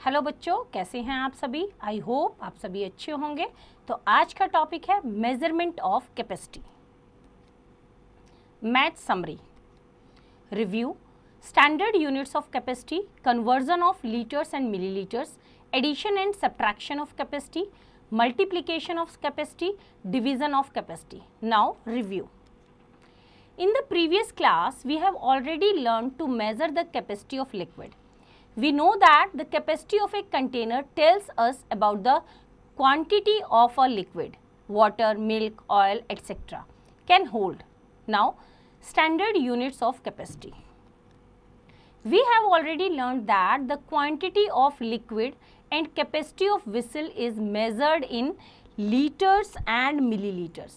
Hello बच्चों, कैसे हैं आप सभी। आई होप आप सभी अच्छे होंगे। तो आज का टॉपिक है measurement of capacity. Math summary review, standard units of capacity, conversion of litres and millilitres, addition and subtraction of capacity, multiplication of capacity, division of capacity. Now review. In the previous class, we have already learned to measure the capacity of liquid. We know that the capacity of a container tells us about the quantity of a liquid, water, milk, oil, etc. can hold. Now, standard units of capacity. We have already learned that the quantity of liquid and capacity of vessel is measured in liters and milliliters.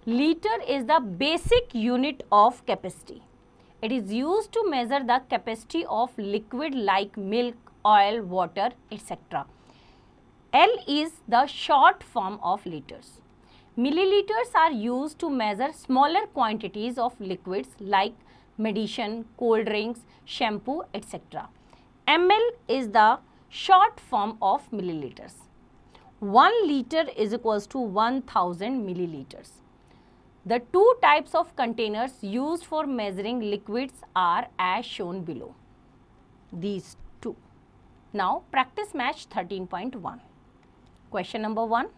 Liter is the basic unit of capacity. It is used to measure the capacity of liquid like milk, oil, water, etc. L is the short form of liters. Milliliters are used to measure smaller quantities of liquids like medicine, cold drinks, shampoo, etc. ml is the short form of milliliters. 1 liter is equals to 1000 milliliters. The two types of containers used for measuring liquids are as shown below. These two. Now practice match 13.1. Question number 1.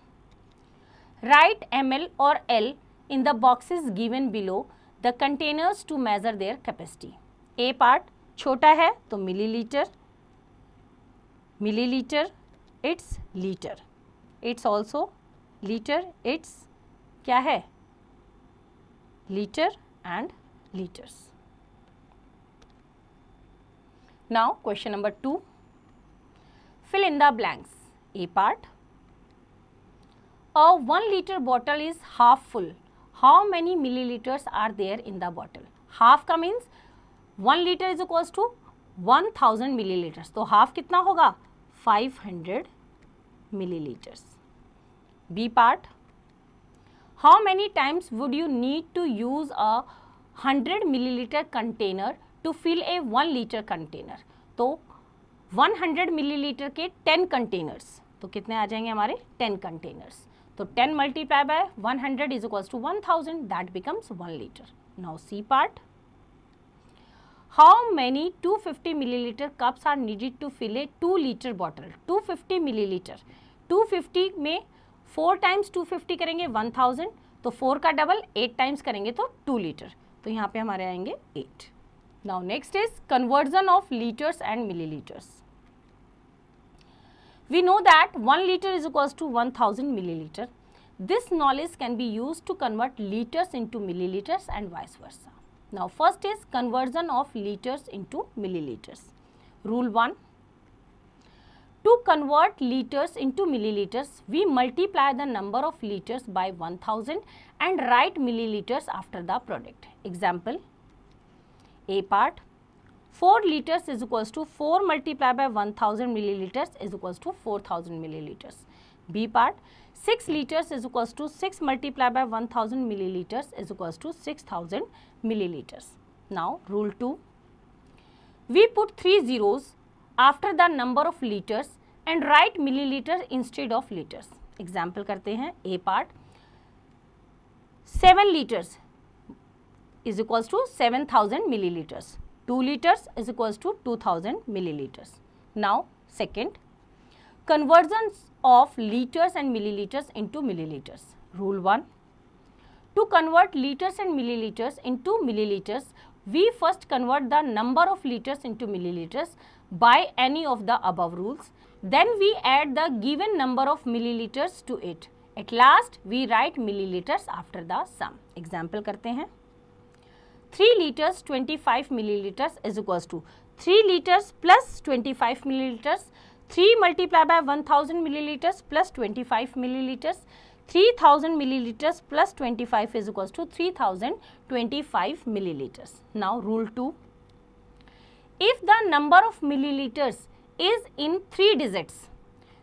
Write ml or L in the boxes given below the containers to measure their capacity. A part छोटा है तो millilitre, millilitre it's litre, it's also litre, it's क्या है litre and litres. Now question number 2. Fill in the blanks. A part. A 1 liter bottle is half full. How many milliliters are there in the bottle? Half का means 1 liter is equals to 1000 milliliters. तो half कितना होगा 500 milliliters. B part. How many times would you need to use a 100 milliliter container to fill a 1 liter container? तो 100 milliliter के 10 containers, तो कितने आ जाएंगे हमारे 10 containers. तो 10 multiplied by 100 is equals to 1000, that becomes 1 liter. Now C part. How many 250 milliliter cups are needed to fill a 2 liter bottle? 250 milliliter. 250 में 4 times 250 करेंगे 1000, तो 4 का डबल 8 times करेंगे तो 2 liter. तो यहाँ पे हमारे आएंगे 8. Now next is conversion of liters and milliliters. We know that 1 liter is equals to 1000 milliliter. This knowledge can be used to convert liters into milliliters and vice versa. Now first is conversion of liters into milliliters. Rule 1. To convert liters into milliliters, we multiply the number of liters by 1000 and write milliliters after the product. Example. A part. 4 liters is equals to 4 multiplied by 1000 milliliters is equals to 4000 milliliters. B part. 6 liters is equals to 6 multiplied by 1000 milliliters is equals to 6000 milliliters. Now rule 2. We put 3 zeros after the number of liters and write milliliters instead of liters. Example करते हैं. A part. 7 liters is equals to 7000 milliliters. 2 liters is equals to 2000 milliliters. Now second, conversions of liters and milliliters into milliliters. Rule 1. To convert liters and milliliters into milliliters, we first convert the number of liters into milliliters by any of the above rules. Then we add the given number of milliliters to it. At last, we write milliliters after the sum. Example करते हैं. 3 liters 25 milliliters is equals to 3 liters plus 25 milliliters. 3 multiplied by 1000 milliliters plus 25 milliliters. 3000 milliliters plus 25 is equals to 3025 milliliters. Now rule 2. If the number of milliliters is in 3 digits,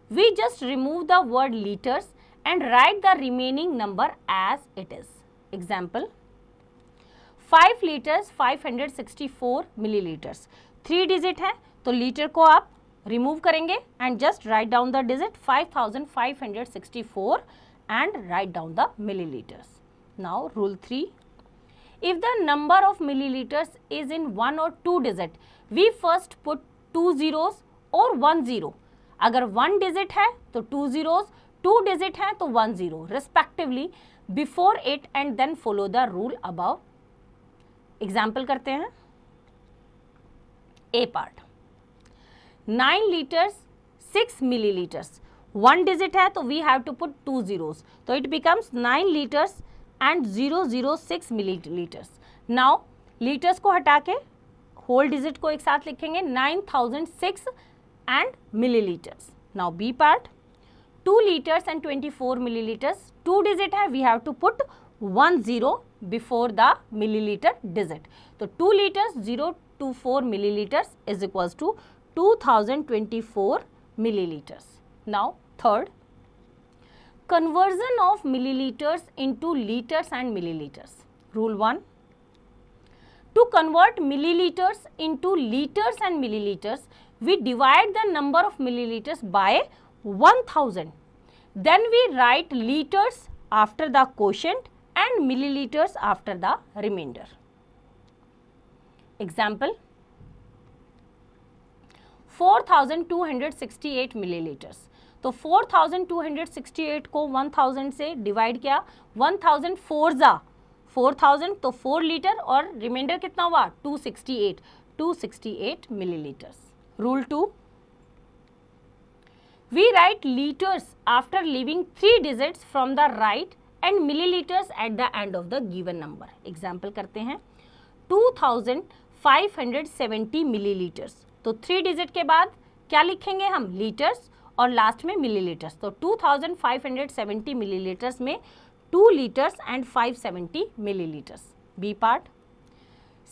we just remove the word liters and write the remaining number as it is. Example. 5 liters 564 milliliters. 3 digit है तो litre को आप remove करेंगे and just right down the digit 5564 and write down the milliliters. Now rule 3, if the number of milliliters is in 1 or 2 digit, we first put 2 zeros or 1 zero. अगर 1 digit है तो 2 zeros, 2 digit है तो 1 zero respectively before it and then follow the rule above. Example करते हैं. A part, 9 liters 6 milliliters. 1 digit है तो we have to put 2 zeros. तो it becomes 9 liters and 006 milliliters. Now liters को हटा के whole digit को एक साथ लिखेंगे 9006 and milliliters. Now B part, 2 liters and 24 milliliters. 2 digit है, we have to put 1 zero before the milliliter digit. तो 2 liters 024 milliliters is equals to 2024 milliliters. Now third, conversion of milliliters into liters and milliliters. Rule 1, to convert milliliters into liters and milliliters, we divide the number of milliliters by 1000. Then we write liters after the quotient and milliliters after the remainder. Example, 4268 milliliters. तो 4268 को 1000 से divide किया, 1000 4 जा 4000 तो 4 litre और reminder कितना हुआ 268 millilitres. Rule 2, we write litres after leaving 3 digits from the right end millilitres at the end of the given number. Example करते हैं, 2570 मिलीलीटर्स. तो 3 डिजिट के बाद क्या लिखेंगे हम, लीटर्स और लास्ट में मिलीलीटर्स. तो 2570 मिलीलीटर्स में 2 litres and 570 millilitres. B part,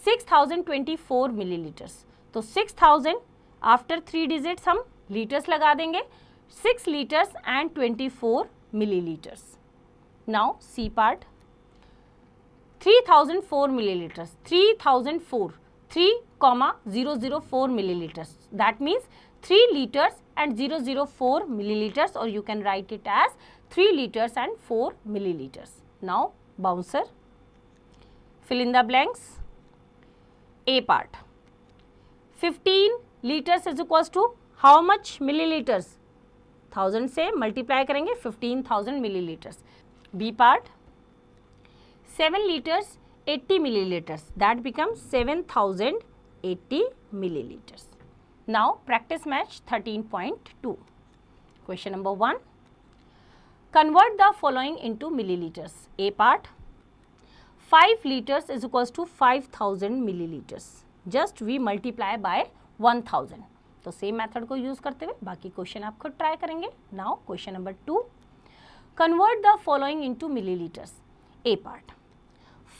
6024 millilitres. तो 6000 आफ्टर 3 डिजिट्स हम लीटर्स लगा देंगे, 6 litres and 24 millilitres. Now C part, 3004 millilitres. 3004 3,004 milliliters. That means 3 liters and 004 milliliters, or you can write it as 3 liters and 4 milliliters. Now bouncer, fill in the blanks. A part, 15 liters is equals to how much milliliters? 1000 से multiply करेंगे 15,000 milliliters. B part, 7 liters 80 milliliters, that becomes 7080 milliliters. Now practice match 13.2. Question number 1, convert the following into milliliters. A part, 5 liters is equals to 5000 milliliters. Just we multiply by 1000. तो same method को use करते हुए बाकी question आप खुद try करेंगे. Now question number 2, convert the following into milliliters. A part,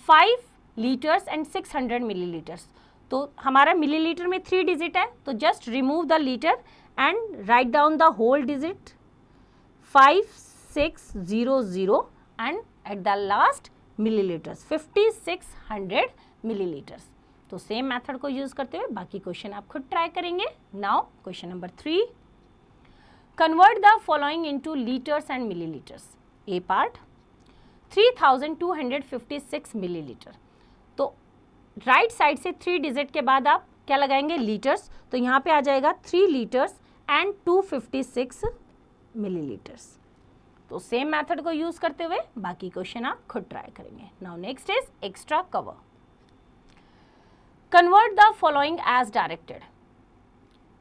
5 litres and 600 millilitres. तो हमारा मिलीलीटर में 3 डिजिट है, तो just remove the litre and write down the whole digit 5600 and at the last millilitres 5600 millilitres. तो same method को use करते हुए बाकी क्वेश्चन आप खुद ट्राई करेंगे. Now question number 3, convert the following into litres and millilitres. A part, 3256 millilitre. तो right side से 3 डिजिट के बाद आप क्या लगाएंगे, लीटर्स. तो यहाँ पे आ जाएगा 3 लीटर्स एंड 256 मिलीलीटर्स. तो सेम मेथड को यूज करते हुए बाकी क्वेश्चन आप खुद ट्राई करेंगे. Now next is extra cover. Convert the following as directed.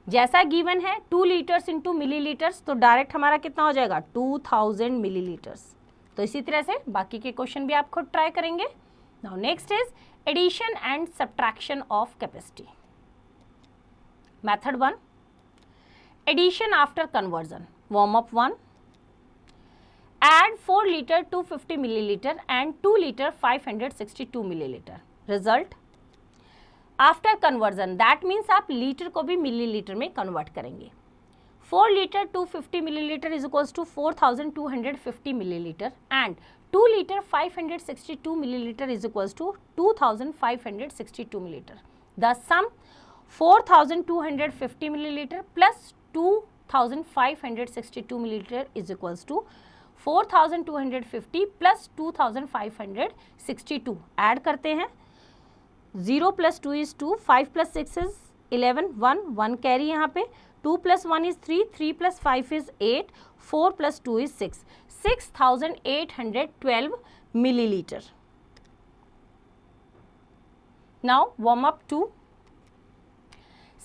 जैसा गिवन है 2 लीटर्स इंटू मिलीलीटर्स, तो डायरेक्ट हमारा कितना हो जाएगा 2000 मिलीलीटर्स. तो इसी तरह से बाकी के क्वेश्चन भी आप खुद ट्राई करेंगे. Now next is addition and subtraction of capacity. Method 1, addition after conversion. Warm up 1, add 4 liter 250 milliliter and 2 liter 562 milliliter. Result, after conversion that means आप लीटर को भी मिलीलीटर में कन्वर्ट करेंगे. 4 litre 250 millilitre is equals to 4250 millilitre and 2 litre 562 millilitre is equals to 2562 millilitre. The sum 4250 millilitre plus 2562 milliliter is equals to 4250 plus 2562. Add करते हैं. 0 plus 2 is 2, 5 plus 6 is 11, 1 carry यहाँ पे, 2 plus 1 is 3, 3 plus 5 is 8, 4 plus 2 is 6, 6812 milliliter. Now warm up 2.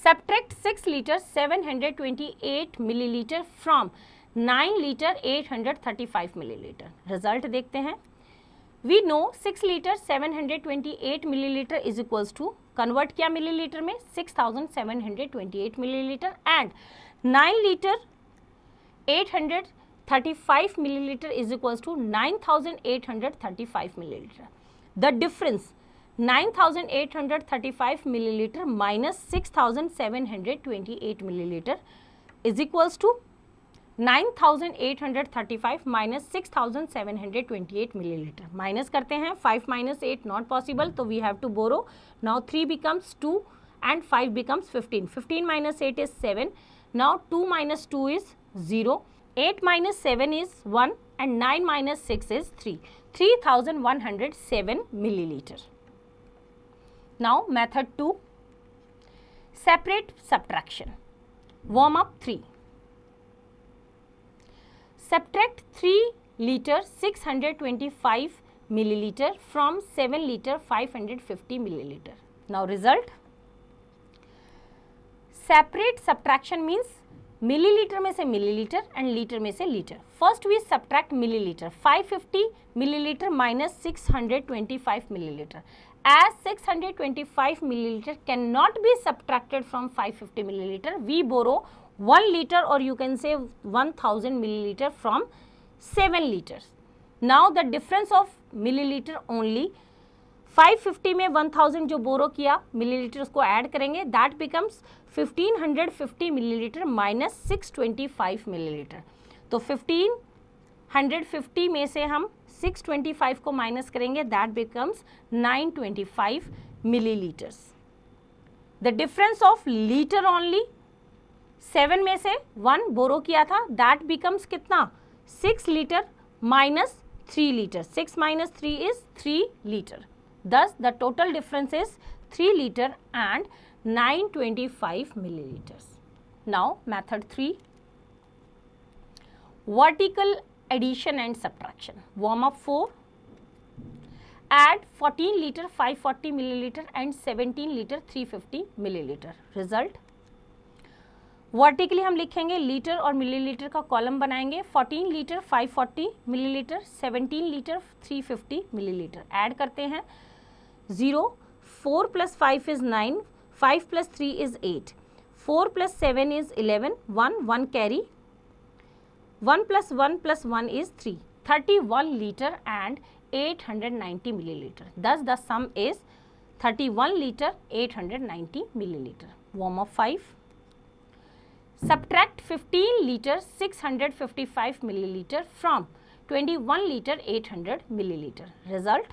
Subtract 6 liter 728 milliliter from 9 liter 835 milliliter. Result देखते हैं. We know 6 liter 728 milliliter is equals to, convert किया milliliter में, 6728 milliliter, and 9 liter 835 milliliter is equals to 9835 milliliter. The difference 9835 milliliter minus 6728 milliliter is equals to 9835 minus 6728 milliliter. Minus करते हैं, 5 minus 8 not possible, so we have to borrow. Now 3 becomes 2 and 5 becomes 15. 15 minus 8 is 7. Now 2 minus 2 is 0. 8 minus 7 is 1 and 9 minus 6 is 3. 3107 milliliter. Now method 2, separate subtraction. Warm up 3. Subtract 3 liter 625 milliliter from 7 liter 550 milliliter. Now result. Separate subtraction means milliliter में से milliliter and liter में से liter. First we subtract milliliter. 550 milliliter minus 625 milliliter. As 625 milliliter cannot be subtracted from 550 milliliter, we borrow 1 liter or you can say 1000 milliliter from 7 liters. Now the difference of milliliter only, 550 में 1000 जो बोरो किया millilitre उसको add करेंगे, that becomes 1550 millilitre minus 625 millilitre. तो 1550 में से हम 625 को माइनस करेंगे, that becomes 925 millilitres. The difference of litre only, 7 में से 1 बोरो किया था, दैट बिकम्स कितना, 6 litre minus 3 litre. 6 minus 3 is 3 liter. Thus the total difference is 3 liter and 925 milliliters. Now method 3, vertical addition and subtraction. Warm up 4. Add 14 liter 540 milliliter and 17 liter 350 milliliter. Result. Vertically हम लिखेंगे, litre और millilitre का column बनाएंगे. 14 litre 540 millilitre, 17 litre 350 millilitre. Add करते हैं. 0, 4 plus 5 is 9, 5 plus 3 is 8, 4 plus 7 is 11, 1 carry, 1 plus 1 plus 1 is 3, 31 liter and 890 milliliter. Thus the sum is 31 liter 890 milliliter. Warm up 5. Subtract 15 liter 655 milliliter from 21 liter 800 milliliter. Result.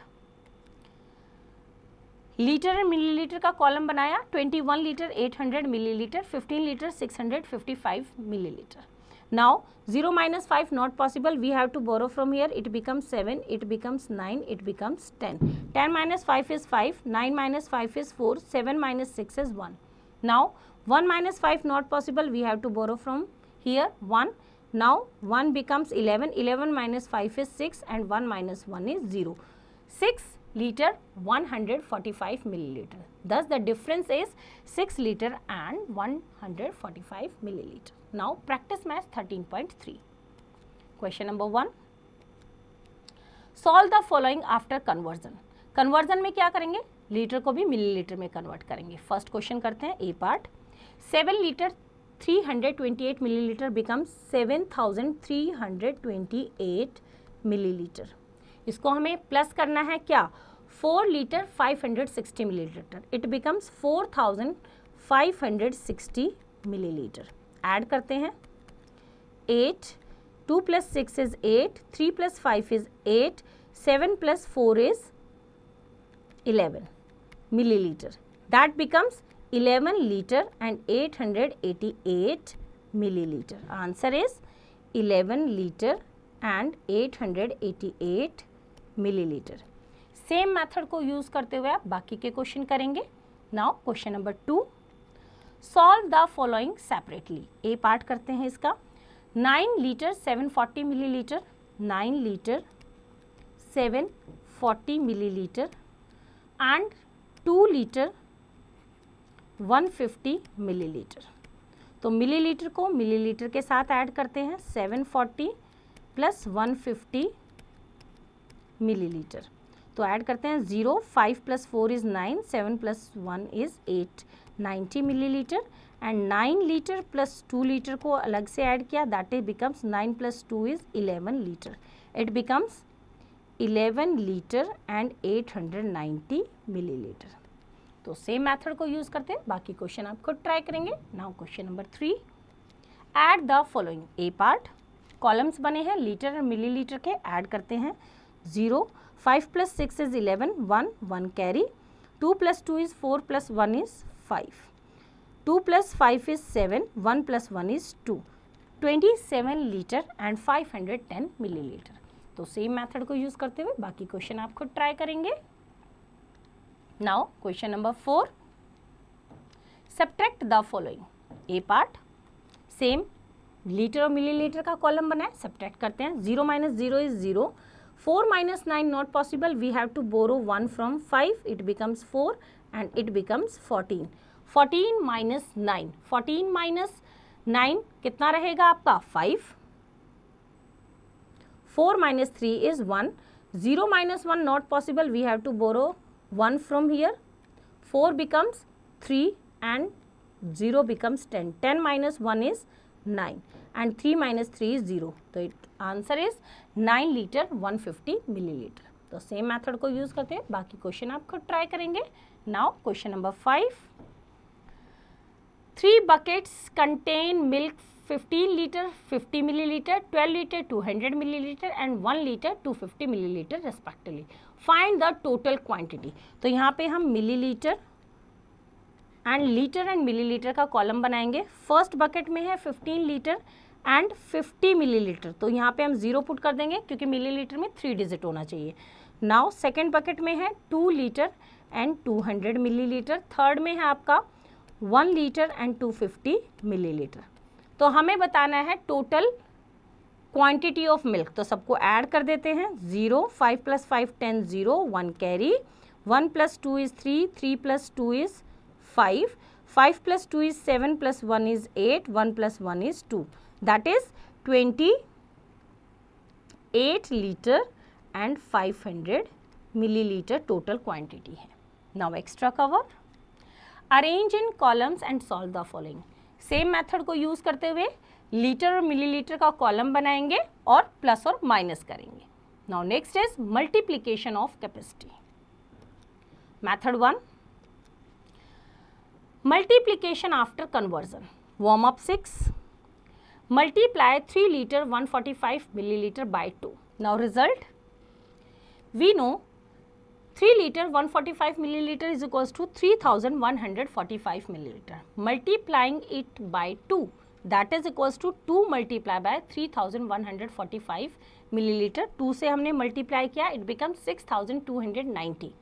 Litre and millilitre का column बनाया. 21 litre 800 millilitre, 15 litre 655 millilitre. Now 0 minus 5 not possible, we have to borrow from here. It becomes 7, it becomes 9, it becomes 10. 10 minus 5 is 5, 9 minus 5 is 4, 7 minus 6 is 1. Now 1 minus 5 not possible, we have to borrow from here 1. Now 1 becomes 11, 11 minus 5 is 6 and 1 minus 1 is 0. 6 liter 145 milliliter. Thus the difference is 6 liter and 145 milliliter. Now practice math 13.3. Question number 1. Solve the following after conversion. Conversion में क्या करेंगे, litre को भी millilitre में convert करेंगे. First question करते हैं, ए part. 7 litre 328 milliliter becomes 7328 milliliter. इसको हमें प्लस करना है क्या, 4 litre 560 milliliter. It becomes 4560 milliliter. Add करते हैं. 8, 2 plus 6 is 8, 3 plus 5 is 8, 7 plus 4 is 11 milliliter. That becomes 11 liter and 888 milliliter. Answer is 11 liter and 888 milliliter. Same method को use करते हुए आप बाकी के क्वेश्चन करेंगे. Now question number 2, solve the following separately. A part करते हैं इसका. 9 litre 740 millilitre, 9 litre 740 millilitre and 2 litre 150 millilitre. तो मिलीलीटर को मिलीलीटर के साथ ऐड करते हैं. 740 प्लस 150 मिलीलीटर. तो ऐड करते हैं 0, 5 plus 4 is 9, 7 plus 1 is 8, 90 millilitre. And 9 litre plus 2 litre को अलग से ऐड किया, that is becomes 9 plus 2 is 11 litre. It becomes 11 litre and 890 millilitre. तो सेम मेथड को यूज करते हैं. बाकी क्वेश्चन आप खुद ट्राई करेंगे. Now question number 3, add the following. A part, columns बने हैं लीटर और मिलीलीटर के, ऐड करते हैं. 0, 5 plus 6 is 11, 1 carry. 2 plus 2 is 4 plus 1 is 5. 2 plus 5 is 7, 1 plus 1 is 2. 27 litre and 510 millilitre. तो सेम मेथड को यूज करते हुए बाकी क्वेश्चन आप खुद ट्राई करेंगे. Now question number 4, subtract the following. A part, same litre और मिलीलीटर का कॉलम बनाए, सब्ट्रैक्ट करते हैं. 0 minus 0 is 0, 4 minus 9 not possible, we have to borrow 1 from 5, it becomes 4 and it becomes 14. 14 minus 9, 14 minus 9 कितना रहेगा आपका 5. 4 minus 3 is 1, 0 minus 1 not possible, we have to borrow 1 from here. 4 becomes 3 and 0 becomes 10. 10 minus 1 is 9 and 3 minus 3 is 0. तो it answer is 9 litre 150 millilitre. तो same method को use करते हैं. बाकी question आप खुद ट्राई करेंगे. Now question number 5, 3 buckets contain milk 15 liter 50 milliliter, 12 liter 200 milliliter and 1 liter 250 milliliter respectively. Find the total quantity. तो यहाँ पे हम millilitre and litre and millilitre का कॉलम बनाएंगे. फर्स्ट बकेट में है 15 लीटर एंड 50 मिलीलीटर, तो यहाँ पे हम 0 पुट कर देंगे क्योंकि मिलीलीटर में 3 डिजिट होना चाहिए. नाउ सेकेंड बकेट में है 2 लीटर एंड 200 मिलीलीटर. थर्ड में है आपका 1 लीटर एंड 250 मिलीलीटर. तो हमें बताना है टोटल क्वांटिटी ऑफ मिल्क. तो सबको ऐड कर देते हैं. 0, 5 plus 5 10, 0, 1 carry. 1 plus 2 is 3, 3 plus 2 is 5, 5 plus 2 is 7 plus 1 is 8, 1 plus 1 is 2. That is 28 liter and 500 milliliter total quantity है. Now extra cover, arrange in columns and solve the following. Same method को use करते हुए litre और millilitre का column बनाएंगे और plus और minus करेंगे. Now next is multiplication of capacity. Method 1, multiplication after conversion. Warm up 6. Multiply 3 liter 145 milliliter by 2. Now result, we know 3 liter 145 milliliter is equals to 3145 milliliter. Multiplying it by 2, that is equals to 2 multiply by 3145 milliliter. 2 से हमने multiply किया, it becomes 6290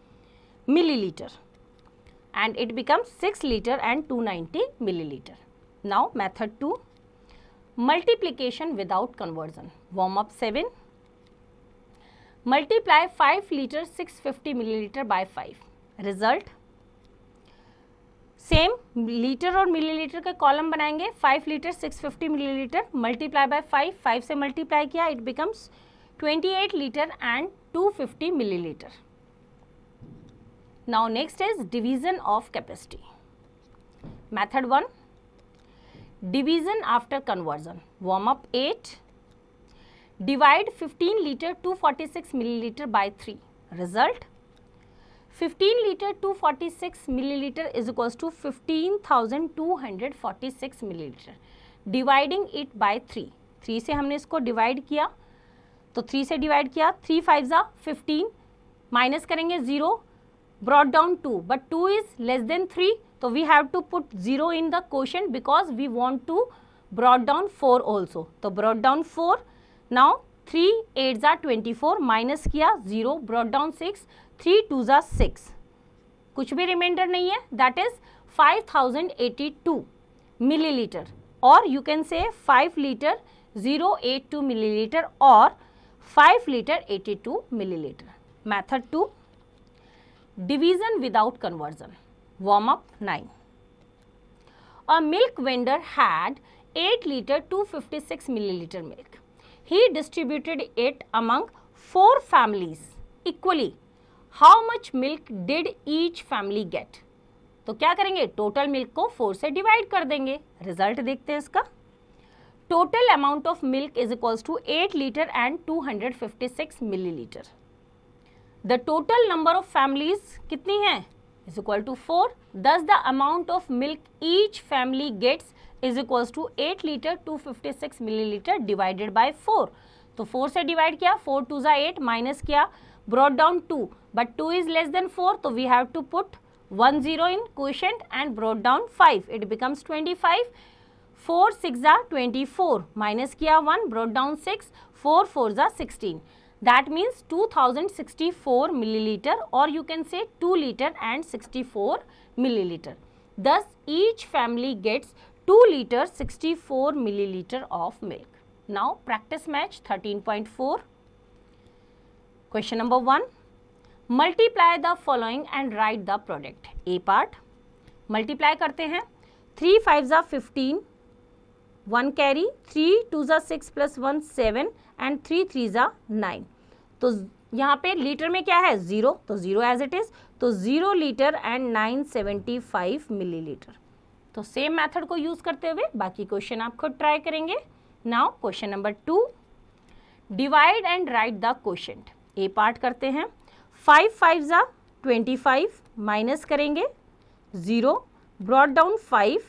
milliliter and it becomes 6 liter and 290 milliliter. Now method 2, multiplication without conversion. Warm up 7. Multiply 5 liter 650 milliliter by 5. Result, same litre और millilitre के column बनाएंगे. 5 litre 650 millilitre multiply by 5, 5 से multiply किया, it becomes 28 litre and 250 millilitre. Now next is division of capacity. Method 1, division after conversion. Warm up 8. Divide 15 liter 246 milliliter by 3. Result, 15 liter 246 milliliter is equals to 15,246 milliliter. Dividing it by 3. 3 से हमने इसको divide किया, तो 3 से divide किया, 3 5 15, minus करेंगे 0, brought down 2, but 2 is less than 3, so we have to put 0 in the quotient because we want to brought down 4 also, तो brought down 4. Now 3 8s are 24, minus किया 0, brought down 6, 3 2s are 6, कुछ भी reminder नहीं है, that is 5082 millilitre, और you can say 5 litre 082 millilitre और 5 litre 82 milliliter. Method 2, division without conversion. Warm up 9. A milk vendor had 8 liter 256 milliliter milk. He distributed it among 4 families equally. How much milk did each family get? तो क्या करेंगे, total milk को 4 से divide कर देंगे. Result देखते हैं इसका. Total amount of milk is equals to 8 liter and 256 milliliter. The total number of families कितनी है, is equal to 4. Thus the amount of milk each family gets is equals to 8 liter 256 milliliter divided by 4. तो 4 से divide किया, 4 2 जा 8, minus किया, brought down 2, but 2 is less than 4, तो we have to put 1 0 in quotient and brought down 5. It becomes 25. 4 6 are 24, minus किया 1, brought down 6, 4 4s are 16. That means 2064 milliliter, or you can say 2 liter and 64 milliliter. Thus each family gets 2 liter 64 milliliter of milk. Now practice match 13.4. Question number 1. Multiply the following and write the product. A part. Multiply करते हैं. 3 5s are 15. 1 carry, 3 2s are 6 plus 1 7 and 3 3s are 9. तो यहाँ पे litre में क्या है, 0, तो 0 as it is, तो 0 लीटर एंड 975 मिलीलीटर. तो सेम मेथड को यूज करते हुए बाकी क्वेश्चन आप खुद ट्राई करेंगे. Now question number 2, divide and right the quotient. A part करते हैं. 5 5s are 25, माइनस करेंगे 0, ब्रॉट डाउन 5,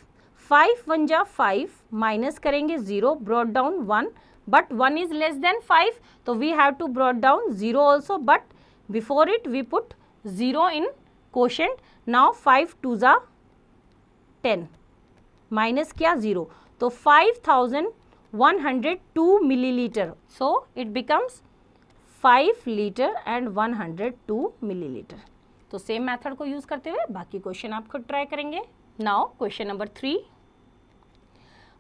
5 1 जा 5, माइनस करेंगे 0, brought down 1, but 1 is less than 5, तो we have to brought down 0 also, but before it we put 0 in quotient. Now 5 2 जा 10, minus किया 0, तो 5102 millilitre. So it becomes 5 litre and 102 millilitre. तो same method को use करते हुए बाकी question आप खुद ट्राई करेंगे. Now question number 3,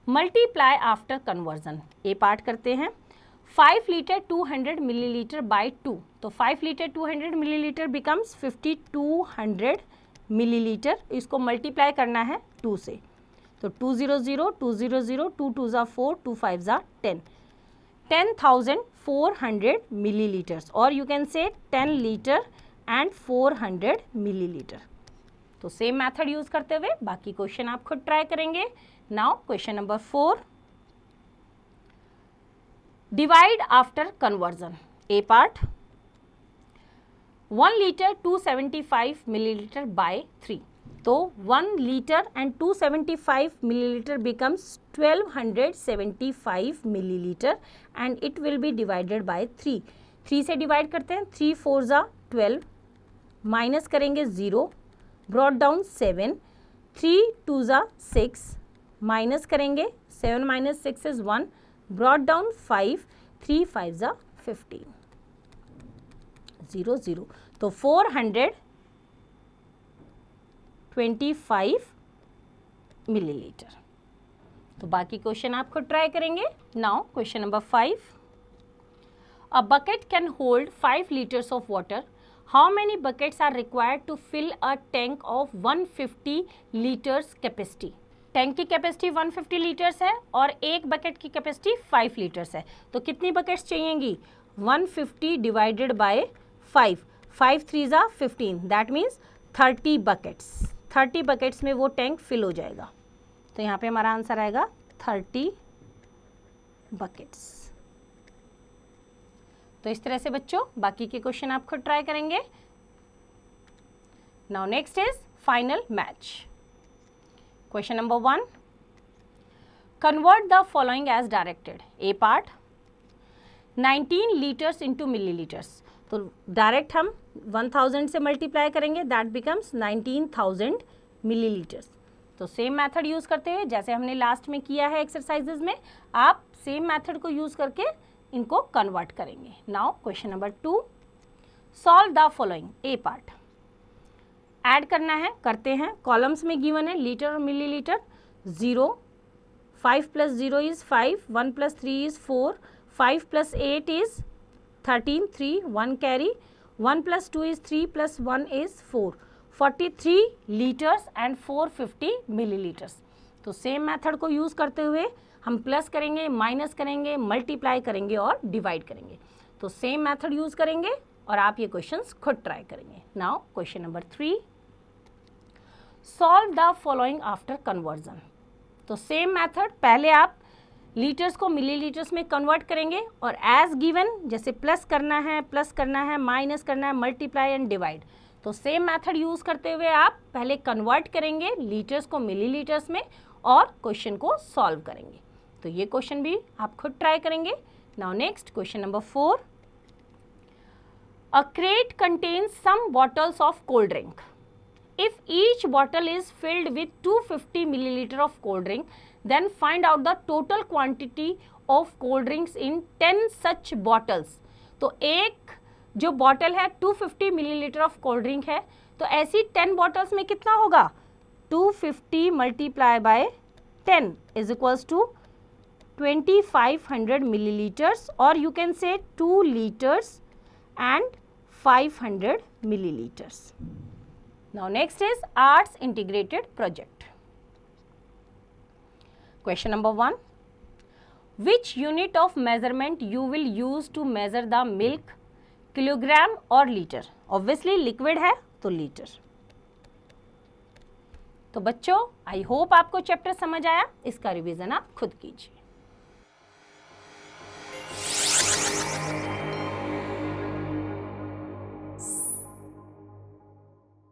multiply after conversion. A part करते हैं. 5 लीटर 200 मिलीलीटर बाई 2, तो 5 लीटर 200 मिलीलीटर बिकम्स 5200 मिलीलीटर. इसको मल्टीप्लाई करना है 2 से, तो 2 0 0 2 0 0 2 2 जा 4 2 5 जा 10, 10,400 milliliters, or you can say 10 liter and 400 milliliter. तो सेम मेथड यूज करते हुए बाकी क्वेश्चन आप खुद ट्राई करेंगे. Now question number 4, divide after conversion. A part. 1 litre 275 millilitre by 3, तो 1 litre and 275 millilitre becomes 1275 millilitre and it will be divided by 3. 3 से divide करते हैं. 3 4 जा 12, माइनस करेंगे 0, ब्रॉट डाउन 7, 3 2 जा 6, माइनस करेंगे 7 माइनस 6 इज 1, ब्रॉट डाउन 5, 3 5 जा 15, 0 0, तो 425 मिलीलीटर. तो बाकी क्वेश्चन आप खुद ट्राई करेंगे. Now question number 5, a bucket can hold 5 liters of water. How many buckets are required to fill a tank of 150 litres capacity. Tank की capacity 150 litres है और एक बकेट की कैपेसिटी 5 लीटर्स है. तो कितनी बकेट्स चाहिएंगी, 150 डिवाइडेड बाय 5, 5 3 जा 15, that means 30 buckets. 30 buckets में वो टैंक फिल हो जाएगा. तो यहाँ पे हमारा आंसर आएगा 30 बकेट्स. तो इस तरह से बच्चों बाकी के क्वेश्चन आप खुद ट्राई करेंगे. Now next is final match. Question number 1, convert the following as directed. A part. 19 litres into millilitres, तो डायरेक्ट हम 1000 से मल्टीप्लाई करेंगे, दैट बिकम्स 19,000 मिलीलीटर्स. तो सेम मेथड यूज़ करते हुए, जैसे हमने लास्ट में किया है एक्सरसाइजेज में, आप सेम मेथड को यूज़ करके इनको कन्वर्ट करेंगे। Now question number 2, solve the following. A part add करना है, करते हैं। कॉलम्स में गिवन है लीटर और millilitre. 0, 5 + 0 is 5, 1 + 3 is 4, 5 + 8 is 13, 3, 1 carry, 1 + 2 is 3 + 1 is 4, 43 litres and 450 millilitres. तो सेम मेथड को यूज़ करते हुए हम प्लस करेंगे, माइनस करेंगे, मल्टीप्लाई करेंगे और डिवाइड करेंगे। तो सेम मेथड यूज़ करेंगे और आप ये क्वेश्चंस खुद ट्राई करेंगे। Now question number 3, solve the following after conversion. तो सेम मेथड, पहले आप लीटर्स को मिलीलीटर्स में कन्वर्ट करेंगे और एज गिवन, जैसे प्लस करना है, माइनस करना है, मल्टीप्लाई एंड डिवाइड। तो सेम मेथड यूज़ करते हुए आप पहले कन्वर्ट करेंगे लीटर्स को मिलीलीटर्स में और क्वेश्चन को सॉल्व करेंगे। तो ये क्वेश्चन भी आप खुद ट्राई करेंगे। Now next question number 4, a crate contains some bottles of cold drink. If each bottle is filled with 250 milliliter of cold drink, then find out the total quantity of cold drinks in 10 such bottles. तो एक जो bottle है 250 millilitre of cold drink है, तो ऐसी 10 bottles में कितना होगा? 250 multiply by 10 is equals to 2500 milliliters, or you can say 2 liters and 500 milliliters. Now next is arts integrated project. Question number 1, which unit of measurement you will use to measure the milk, kilogram or liter? Obviously liquid है तो litre. तो बच्चों, I hope आपको chapter समझ आया। इसका revision आप खुद कीजिए।